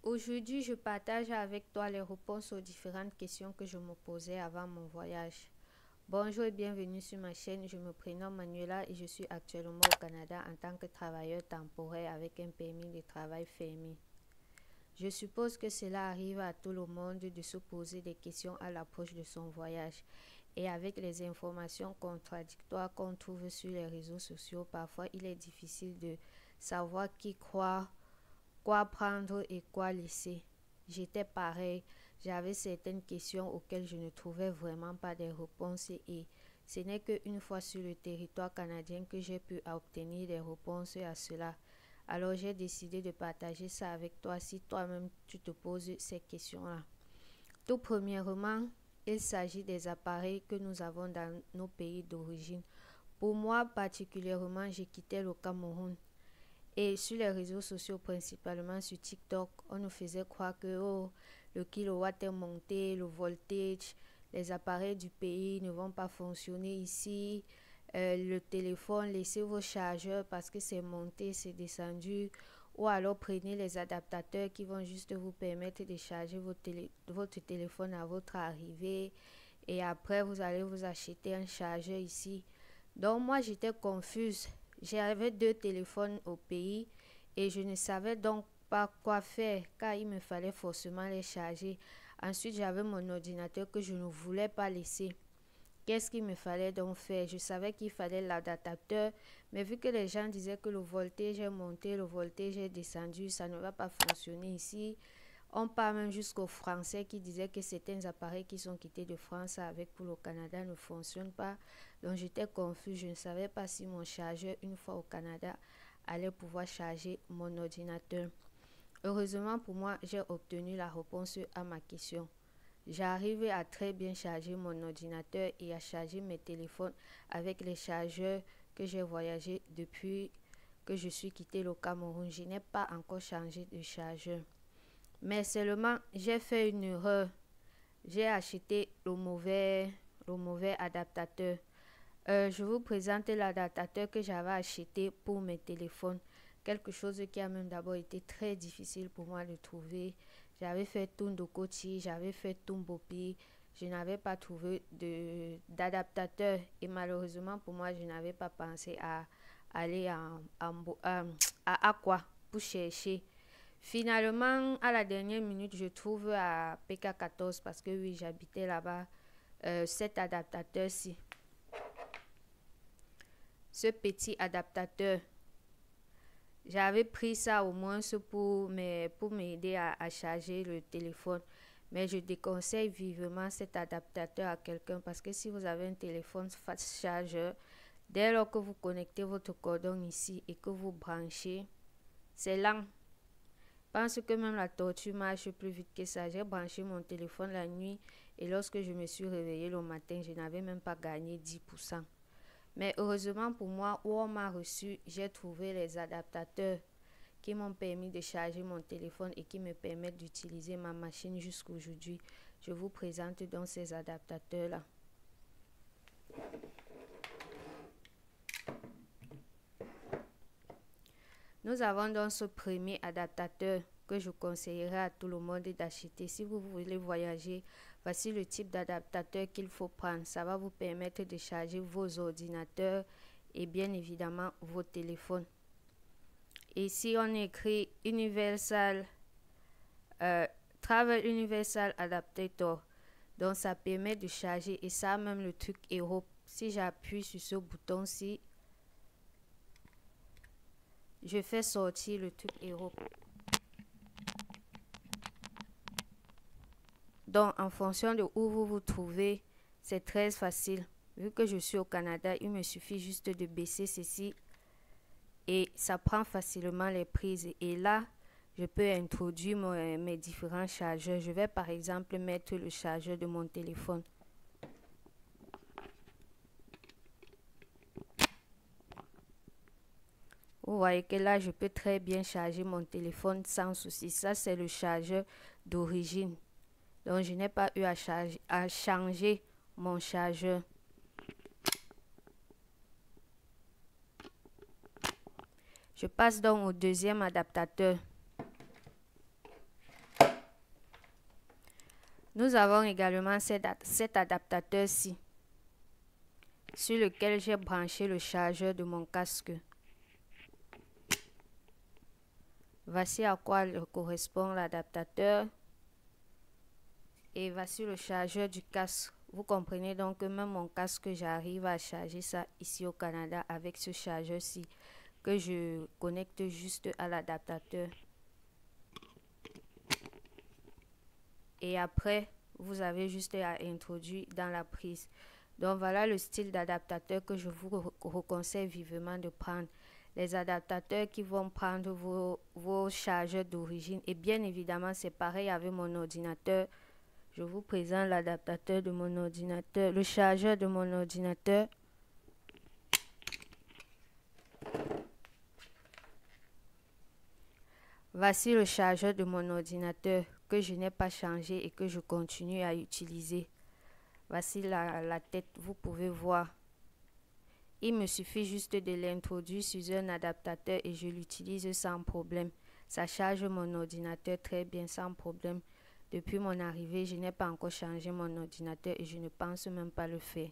Aujourd'hui, je partage avec toi les réponses aux différentes questions que je me posais avant mon voyage. Bonjour et bienvenue sur ma chaîne. Je me prénomme Manuela et je suis actuellement au Canada en tant que travailleur temporaire avec un permis de travail fermé. Je suppose que cela arrive à tout le monde de se poser des questions à l'approche de son voyage. Et avec les informations contradictoires qu'on trouve sur les réseaux sociaux, parfois il est difficile de savoir qui croire, quoi prendre et quoi laisser. J'étais pareil, j'avais certaines questions auxquelles je ne trouvais vraiment pas de réponses et ce n'est qu'une fois sur le territoire canadien que j'ai pu obtenir des réponses à cela. Alors j'ai décidé de partager ça avec toi si toi-même tu te poses ces questions-là. Tout premièrement, il s'agit des appareils que nous avons dans nos pays d'origine. Pour moi particulièrement, j'ai quitté le Cameroun. Et sur les réseaux sociaux, principalement sur TikTok, on nous faisait croire que le kilowatt est monté, le voltage, les appareils du pays ne vont pas fonctionner ici. Le téléphone, laissez vos chargeurs parce que c'est monté, c'est descendu. Ou alors prenez les adaptateurs qui vont juste vous permettre de charger votre téléphone à votre arrivée. Et après, vous allez vous acheter un chargeur ici. Donc moi, j'étais confuse. J'avais deux téléphones au pays et je ne savais donc pas quoi faire car il me fallait forcément les charger. Ensuite, j'avais mon ordinateur que je ne voulais pas laisser. Qu'est-ce qu'il me fallait donc faire? Je savais qu'il fallait l'adaptateur, mais vu que les gens disaient que le voltage est monté, le voltage est descendu, ça ne va pas fonctionner ici. On parle même jusqu'aux Français qui disaient que certains appareils qui sont quittés de France avec pour le Canada ne fonctionnent pas. Donc j'étais confus, je ne savais pas si mon chargeur, une fois au Canada, allait pouvoir charger mon ordinateur. Heureusement pour moi, j'ai obtenu la réponse à ma question. J'arrive à très bien charger mon ordinateur et à charger mes téléphones avec les chargeurs que j'ai voyagé depuis que je suis quitté le Cameroun. Je n'ai pas encore changé de chargeur. Mais seulement, j'ai fait une erreur. J'ai acheté le mauvais adaptateur. Je vous présente l'adaptateur que j'avais acheté pour mes téléphones. Quelque chose qui a même d'abord été très difficile pour moi de trouver. J'avais fait Tundokoti, j'avais fait Tumbopi. Je n'avais pas trouvé d'adaptateur. Et malheureusement pour moi, je n'avais pas pensé à aller à Aqua pour chercher. Finalement, à la dernière minute, je trouve à PK14 parce que oui, j'habitais là-bas, cet adaptateur-ci. Ce petit adaptateur. J'avais pris ça au moins pour m'aider à charger le téléphone. Mais je déconseille vivement cet adaptateur à quelqu'un parce que si vous avez un téléphone face chargeur, dès lors que vous connectez votre cordon ici et que vous branchez, c'est lent. Je pense que même la tortue marche plus vite que ça. J'ai branché mon téléphone la nuit et lorsque je me suis réveillée le matin, je n'avais même pas gagné 10%. Mais heureusement pour moi, où on m'a reçu, j'ai trouvé les adaptateurs qui m'ont permis de charger mon téléphone et qui me permettent d'utiliser ma machine jusqu'aujourd'hui. Je vous présente donc ces adaptateurs-là. Nous avons donc ce premier adaptateur que je conseillerais à tout le monde d'acheter. Si vous voulez voyager, voici le type d'adaptateur qu'il faut prendre. Ça va vous permettre de charger vos ordinateurs et bien évidemment vos téléphones. Ici, on écrit Travel Universal Adaptator. Donc, ça permet de charger et ça a même le truc Europe. Si j'appuie sur ce bouton-ci, je fais sortir le truc Europe. Donc, en fonction de où vous vous trouvez, c'est très facile. Vu que je suis au Canada, il me suffit juste de baisser ceci et ça prend facilement les prises. Et là, je peux introduire mes différents chargeurs. Je vais par exemple mettre le chargeur de mon téléphone. Vous voyez que là, je peux très bien charger mon téléphone sans souci. Ça, c'est le chargeur d'origine. Donc, je n'ai pas eu à changer mon chargeur. Je passe donc au deuxième adaptateur. Nous avons également cet adaptateur-ci sur lequel j'ai branché le chargeur de mon casque. Voici à quoi correspond l'adaptateur. Et voici le chargeur du casque. Vous comprenez donc que même mon casque, j'arrive à charger ça ici au Canada avec ce chargeur-ci que je connecte juste à l'adaptateur. Et après, vous avez juste à introduire dans la prise. Donc voilà le style d'adaptateur que je vous reconseille vivement de prendre. Les adaptateurs qui vont prendre vos chargeurs d'origine. Et bien évidemment, c'est pareil avec mon ordinateur. Je vous présente l'adaptateur de mon ordinateur, le chargeur de mon ordinateur. Voici le chargeur de mon ordinateur que je n'ai pas changé et que je continue à utiliser. Voici la tête, vous pouvez voir. Il me suffit juste de l'introduire sur un adaptateur et je l'utilise sans problème. Ça charge mon ordinateur très bien sans problème. Depuis mon arrivée, je n'ai pas encore changé mon ordinateur et je ne pense même pas le faire.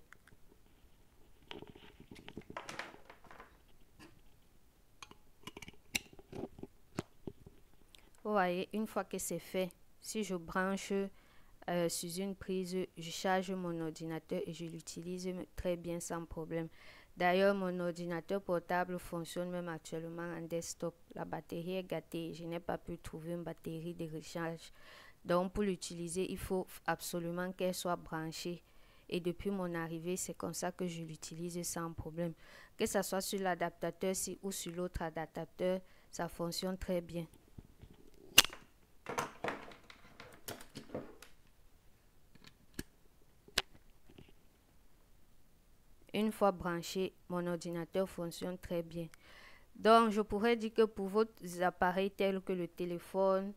Vous voyez, une fois que c'est fait, si je branche sur une prise, je charge mon ordinateur et je l'utilise très bien sans problème. D'ailleurs, mon ordinateur portable fonctionne même actuellement en desktop. La batterie est gâtée. Je n'ai pas pu trouver une batterie de recharge. Donc, pour l'utiliser, il faut absolument qu'elle soit branchée. Et depuis mon arrivée, c'est comme ça que je l'utilise sans problème. Que ce soit sur l'adaptateur-ci ou sur l'autre adaptateur, ça fonctionne très bien. Une fois branché, mon ordinateur fonctionne très bien. Donc, je pourrais dire que pour vos appareils tels que le téléphone,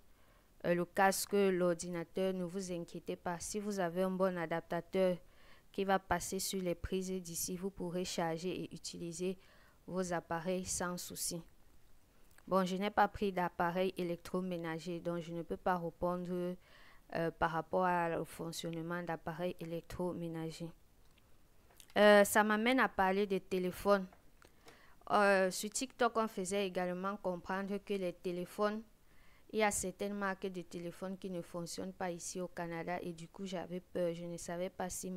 le casque, l'ordinateur, ne vous inquiétez pas. Si vous avez un bon adaptateur qui va passer sur les prises d'ici, vous pourrez charger et utiliser vos appareils sans souci. Bon, je n'ai pas pris d'appareil électroménager, donc je ne peux pas répondre par rapport au fonctionnement d'appareils électroménagers. Ça m'amène à parler des téléphones. Sur TikTok, on faisait également comprendre que les téléphones, il y a certaines marques de téléphones qui ne fonctionnent pas ici au Canada et du coup j'avais peur. Je ne savais pas si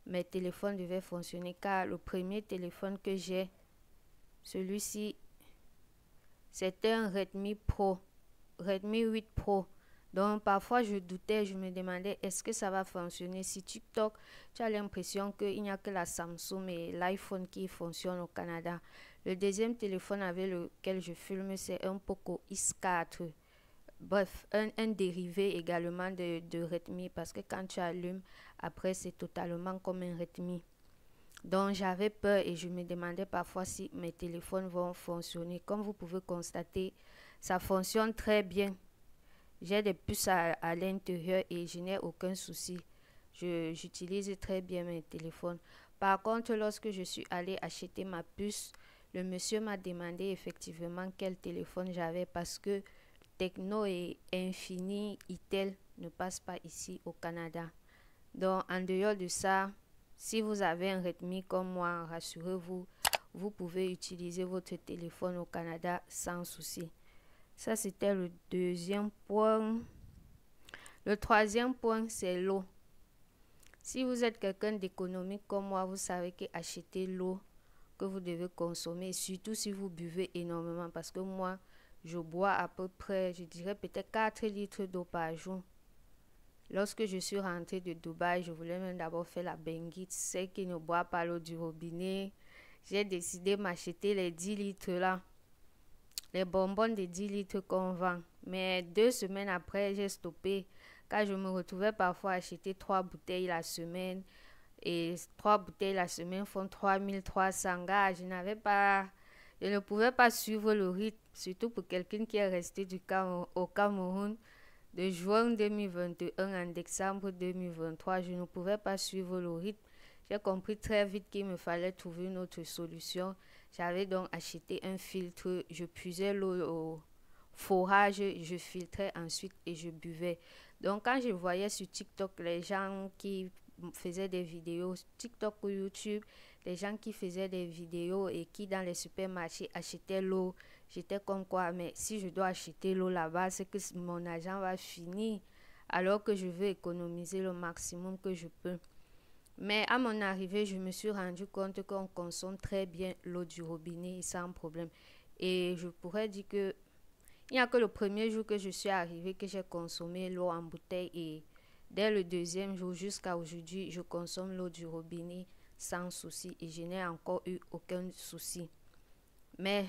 mes téléphones devaient fonctionner car le premier téléphone que j'ai, celui-ci, c'était un Redmi Pro, Redmi 8 Pro. Donc parfois je doutais, je me demandais est-ce que ça va fonctionner. Si TikTok, tu as l'impression qu'il n'y a que la Samsung et l'iPhone qui fonctionnent au Canada. Le deuxième téléphone avec lequel je filme, c'est un Poco X4. Bref, un dérivé également de Redmi parce que quand tu allumes, après c'est totalement comme un Redmi. Donc j'avais peur et je me demandais parfois si mes téléphones vont fonctionner. Comme vous pouvez constater, ça fonctionne très bien. J'ai des puces à l'intérieur et je n'ai aucun souci. J'utilise très bien mes téléphones. Par contre, lorsque je suis allée acheter ma puce, le monsieur m'a demandé effectivement quel téléphone j'avais parce que Tecno et Infini, Itel ne passent pas ici au Canada. Donc, en dehors de ça, si vous avez un Redmi comme moi, rassurez-vous, vous pouvez utiliser votre téléphone au Canada sans souci. Ça, c'était le deuxième point. Le troisième point, c'est l'eau. Si vous êtes quelqu'un d'économique comme moi, vous savez qu'acheter l'eau que vous devez consommer, surtout si vous buvez énormément, parce que moi, je bois à peu près, je dirais peut-être 4 litres d'eau par jour. Lorsque je suis rentrée de Dubaï, je voulais même d'abord faire la benguite. Celle qui ne boit pas l'eau du robinet, j'ai décidé de m'acheter les 10 litres là. Les bonbons de 10 litres qu'on vend. Mais 2 semaines après, j'ai stoppé. Car je me retrouvais parfois à acheter 3 bouteilles la semaine. Et 3 bouteilles la semaine font 3300 gars. Je ne pouvais pas suivre le rythme. Surtout pour quelqu'un qui est resté au Cameroun de juin 2021 en décembre 2023. Je ne pouvais pas suivre le rythme. J'ai compris très vite qu'il me fallait trouver une autre solution. J'avais donc acheté un filtre. Je puisais l'eau au forage, je filtrais ensuite et je buvais. Donc quand je voyais sur TikTok les gens qui faisaient des vidéos, TikTok ou YouTube, les gens qui faisaient des vidéos et qui dans les supermarchés achetaient l'eau, j'étais comme quoi, mais si je dois acheter l'eau là-bas, c'est que mon argent va finir alors que je veux économiser le maximum que je peux. Mais à mon arrivée, je me suis rendu compte qu'on consomme très bien l'eau du robinet sans problème. Et je pourrais dire que il n'y a que le premier jour que je suis arrivée que j'ai consommé l'eau en bouteille et dès le deuxième jour jusqu'à aujourd'hui, je consomme l'eau du robinet sans souci et je n'ai encore eu aucun souci. Mais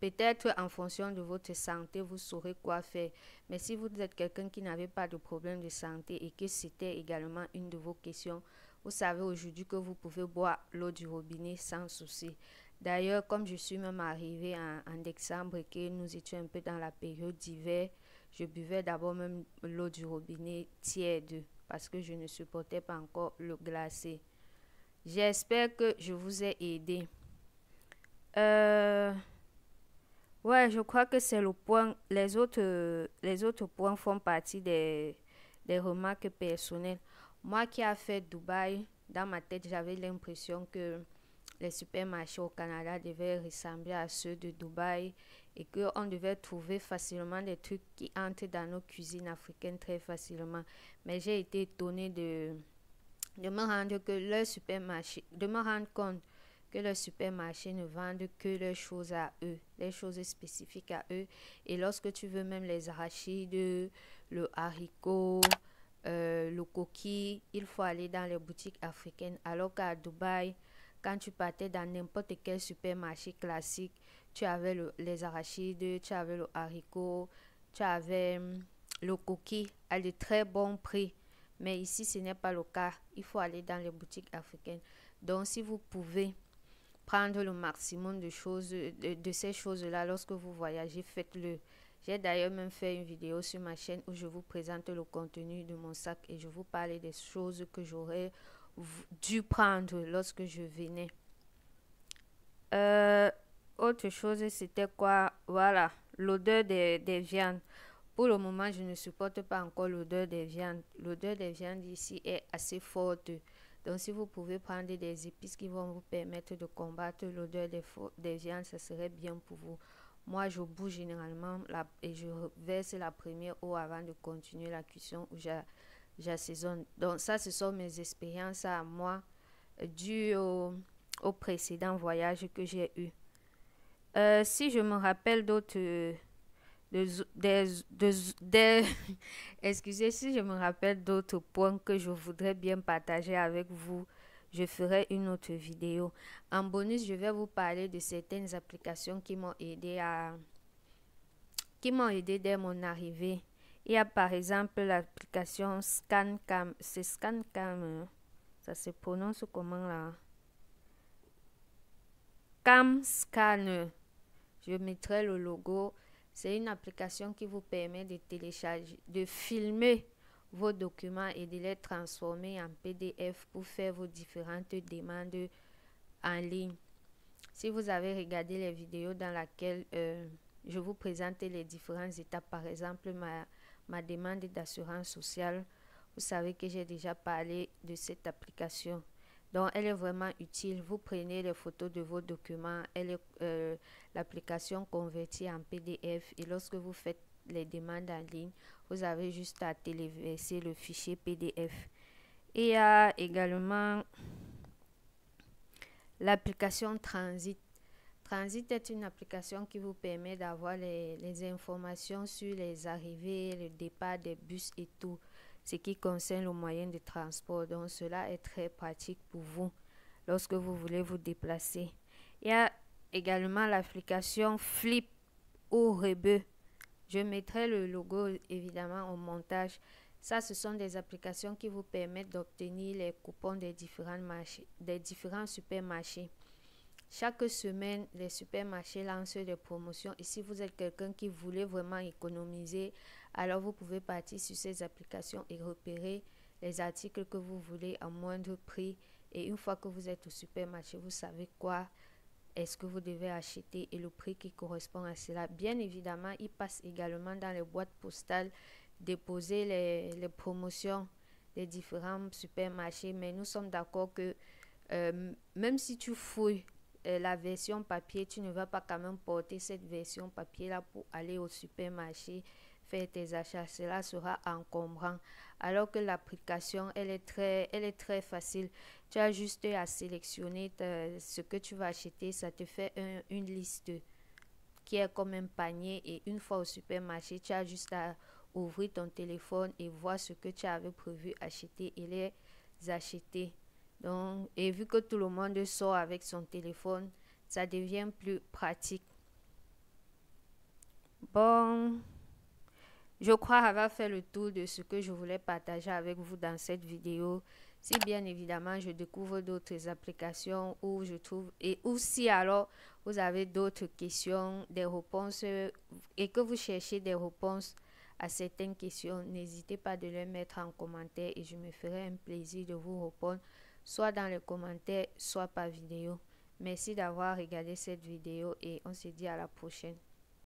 peut-être en fonction de votre santé, vous saurez quoi faire. Mais si vous êtes quelqu'un qui n'avait pas de problème de santé et que c'était également une de vos questions, vous savez aujourd'hui que vous pouvez boire l'eau du robinet sans souci. D'ailleurs, comme je suis même arrivée en décembre et que nous étions un peu dans la période d'hiver, je buvais d'abord même l'eau du robinet tiède parce que je ne supportais pas encore le glacé. J'espère que je vous ai aidé. Ouais, je crois que c'est le point. Les autres points font partie des remarques personnelles. Moi qui a fait Dubaï, dans ma tête, j'avais l'impression que les supermarchés au Canada devaient ressembler à ceux de Dubaï et qu'on devait trouver facilement des trucs qui entrent dans nos cuisines africaines très facilement. Mais j'ai été étonnée de me rendre compte que le supermarché ne vendent que les choses à eux, les choses spécifiques à eux. Et lorsque tu veux même les arachides, le haricot, le coquille, il faut aller dans les boutiques africaines. Alors qu'à Dubaï, quand tu partais dans n'importe quel supermarché classique, tu avais les arachides, tu avais le haricot, tu avais le coquille à de très bons prix. Mais ici, ce n'est pas le cas. Il faut aller dans les boutiques africaines. Donc, si vous pouvez prendre le maximum de choses, de ces choses-là lorsque vous voyagez, faites-le. J'ai d'ailleurs même fait une vidéo sur ma chaîne où je vous présente le contenu de mon sac et je vous parle des choses que j'aurais dû prendre lorsque je venais. Euh, Autre chose, c'était quoi? Voilà, l'odeur des viandes. Pour le moment, je ne supporte pas encore l'odeur des viandes. L'odeur des viandes ici est assez forte. Donc, si vous pouvez prendre des épices qui vont vous permettre de combattre l'odeur des viandes, ça serait bien pour vous. Moi, je bouge généralement et je verse la première eau avant de continuer la cuisson où j'assaisonne. Donc, ça, ce sont mes expériences à moi dues au précédent voyage que j'ai eu. Si je me rappelle d'autres des excusez, si je me rappelle d'autres points que je voudrais bien partager avec vous, je ferai une autre vidéo. En bonus, je vais vous parler de certaines applications qui m'ont aidé dès mon arrivée. Il y a par exemple l'application ScanCam. C'est ScanCam, ça se prononce comment là? Cam Scanner. Je mettrai le logo. C'est une application qui vous permet de télécharger, de filmer vos documents et de les transformer en PDF pour faire vos différentes demandes en ligne. Si vous avez regardé les vidéos dans lesquelles je vous présente les différentes étapes, par exemple ma demande d'assurance sociale, vous savez que j'ai déjà parlé de cette application. Donc, elle est vraiment utile. Vous prenez les photos de vos documents, l'application convertit en PDF et lorsque vous faites les demandes en ligne, vous avez juste à téléverser le fichier PDF. Et il y a également l'application Transit. Transit est une application qui vous permet d'avoir les informations sur les arrivées, le départ des bus et tout, ce qui concerne le moyen de transport. Donc, cela est très pratique pour vous lorsque vous voulez vous déplacer. Il y a également l'application Flip ou Rebeu. Je mettrai le logo évidemment au montage. Ça, ce sont des applications qui vous permettent d'obtenir les coupons des différents supermarchés. Chaque semaine, les supermarchés lancent des promotions et si vous êtes quelqu'un qui voulait vraiment économiser, alors vous pouvez partir sur ces applications et repérer les articles que vous voulez à moindre prix. Et une fois que vous êtes au supermarché, vous savez quoi est-ce que vous devez acheter et le prix qui correspond à cela. Bien évidemment, il passe également dans les boîtes postales déposer les promotions des différents supermarchés, mais nous sommes d'accord que même si tu fouilles la version papier, tu ne vas pas quand même porter cette version papier là pour aller au supermarché faire tes achats. Cela sera encombrant. Alors que l'application, elle est très facile. Tu as juste à sélectionner ce que tu vas acheter. Ça te fait une liste qui est comme un panier, et une fois au supermarché, tu as juste à ouvrir ton téléphone et voir ce que tu avais prévu acheter et les acheter. Donc, et vu que tout le monde sort avec son téléphone, ça devient plus pratique. Bon, je crois avoir fait le tour de ce que je voulais partager avec vous dans cette vidéo. Si bien évidemment je découvre d'autres applications où je trouve, et aussi alors vous avez d'autres questions, des réponses, et que vous cherchez des réponses à certaines questions, n'hésitez pas de les mettre en commentaire et je me ferai un plaisir de vous répondre, soit dans les commentaires, soit par vidéo. Merci d'avoir regardé cette vidéo et on se dit à la prochaine.